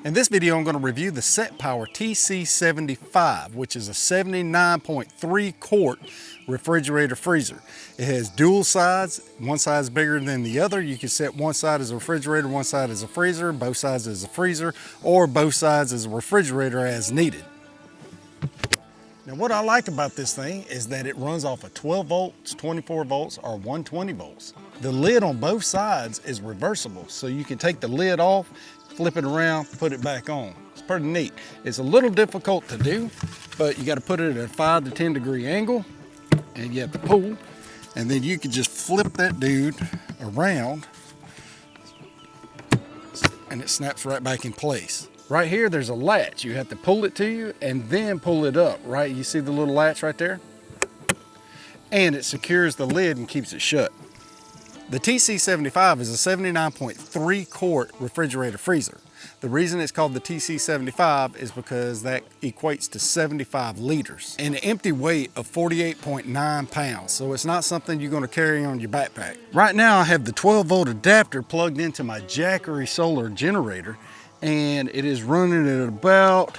In this video, I'm going to review the SetPower TC-75, which is a 79.3 quart refrigerator freezer. It has dual sides. One side is bigger than the other. You can set one side as a refrigerator, one side as a freezer, both sides as a freezer, or both sides as a refrigerator as needed. Now, what I like about this thing is that it runs off of 12 volts, 24 volts, or 120 volts. The lid on both sides is reversible, so you can take the lid off, flip it around, put it back on. It's pretty neat. It's a little difficult to do, but you got to put it at a 5 to 10 degree angle, and you have to pull, and then you can just flip that dude around, and it snaps right back in place. Right here, there's a latch. You have to pull it to you and then pull it up, right? You see the little latch right there? And it secures the lid and keeps it shut. The TC-75 is a 79.3 quart refrigerator freezer. The reason it's called the TC-75 is because that equates to 75 liters and an empty weight of 48.9 pounds. So it's not something you're going to carry on your backpack. Right now I have the 12 volt adapter plugged into my Jackery solar generator, and it is running at about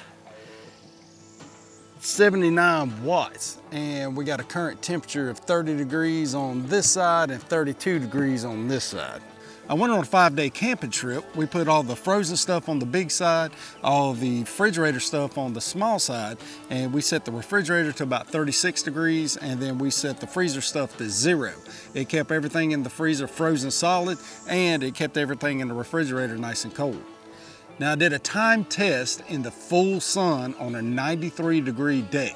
79 watts, and we got a current temperature of 30 degrees on this side and 32 degrees on this side. I went on a 5-day camping trip. We put all the frozen stuff on the big side, all the refrigerator stuff on the small side, and we set the refrigerator to about 36 degrees, and then we set the freezer stuff to 0. It kept everything in the freezer frozen solid, and it kept everything in the refrigerator nice and cold. Now, I did a time test in the full sun on a 93 degree day.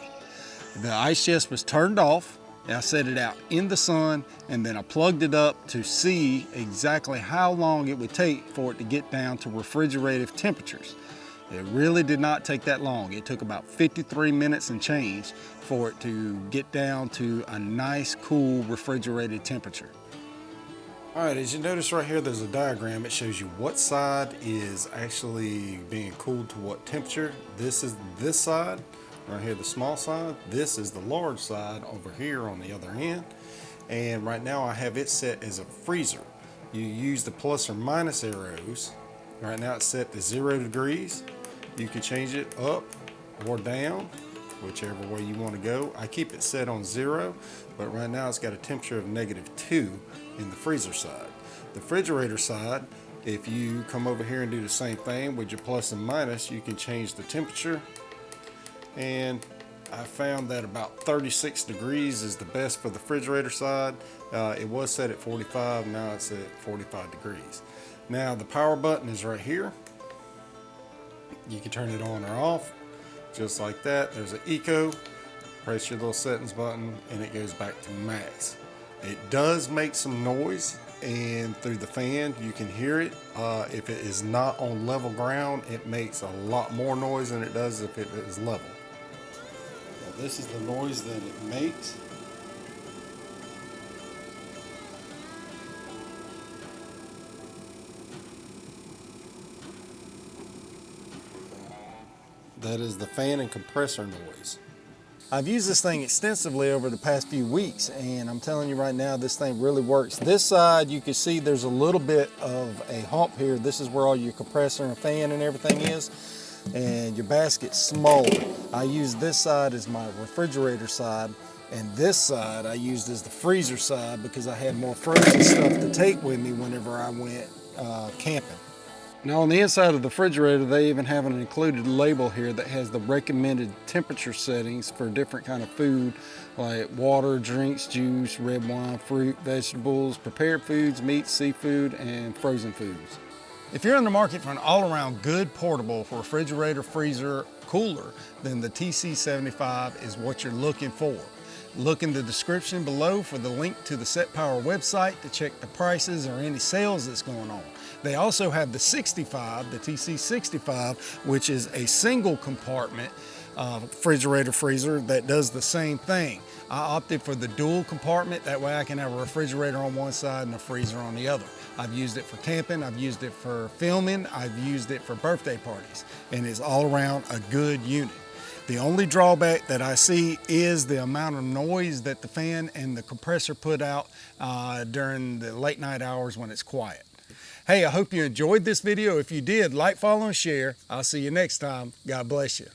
The ice chest was turned off, and I set it out in the sun, and then I plugged it up to see exactly how long it would take for it to get down to refrigerative temperatures. It really did not take that long. It took about 53 minutes and change for it to get down to a nice, cool, refrigerated temperature. All right, as you notice right here, there's a diagram. It shows you what side is actually being cooled to what temperature. This is this side, right here, the small side. This is the large side over here on the other end. And right now I have it set as a freezer. You use the plus or minus arrows. Right now it's set to 0 degrees. You can change it up or down, whichever way you want to go. I keep it set on 0, but right now it's got a temperature of -2 in the freezer side. The refrigerator side, if you come over here and do the same thing with your plus and minus, you can change the temperature. And I found that about 36 degrees is the best for the refrigerator side. It was set at 45, now it's at 45 degrees. Now the power button is right here. You can turn it on or off. Just like that. There's an eco, press your little settings button, and it goes back to max. It does make some noise, and through the fan you can hear it. If it is not on level ground, it makes a lot more noise than it does if it is level. Now, this is the noise that it makes. That is the fan and compressor noise. I've used this thing extensively over the past few weeks, and I'm telling you right now, this thing really works. This side, you can see there's a little bit of a hump here. This is where all your compressor and fan and everything is, and your basket's smaller. I use this side as my refrigerator side, and this side I used as the freezer side because I had more frozen stuff to take with me whenever I went camping. Now on the inside of the refrigerator, they even have an included label here that has the recommended temperature settings for different kind of food, like water, drinks, juice, red wine, fruit, vegetables, prepared foods, meat, seafood, and frozen foods. If you're in the market for an all-around good portable for refrigerator, freezer, cooler, then the TC-75 is what you're looking for. Look in the description below for the link to the SetPower website to check the prices or any sales that's going on. They also have the 65, the TC-65, which is a single compartment refrigerator freezer that does the same thing. I opted for the dual compartment. That way I can have a refrigerator on one side and a freezer on the other. I've used it for camping, I've used it for filming, I've used it for birthday parties, and it's all around a good unit. The only drawback that I see is the amount of noise that the fan and the compressor put out during the late night hours when it's quiet. Hey, I hope you enjoyed this video. If you did, like, follow, and share. I'll see you next time. God bless you.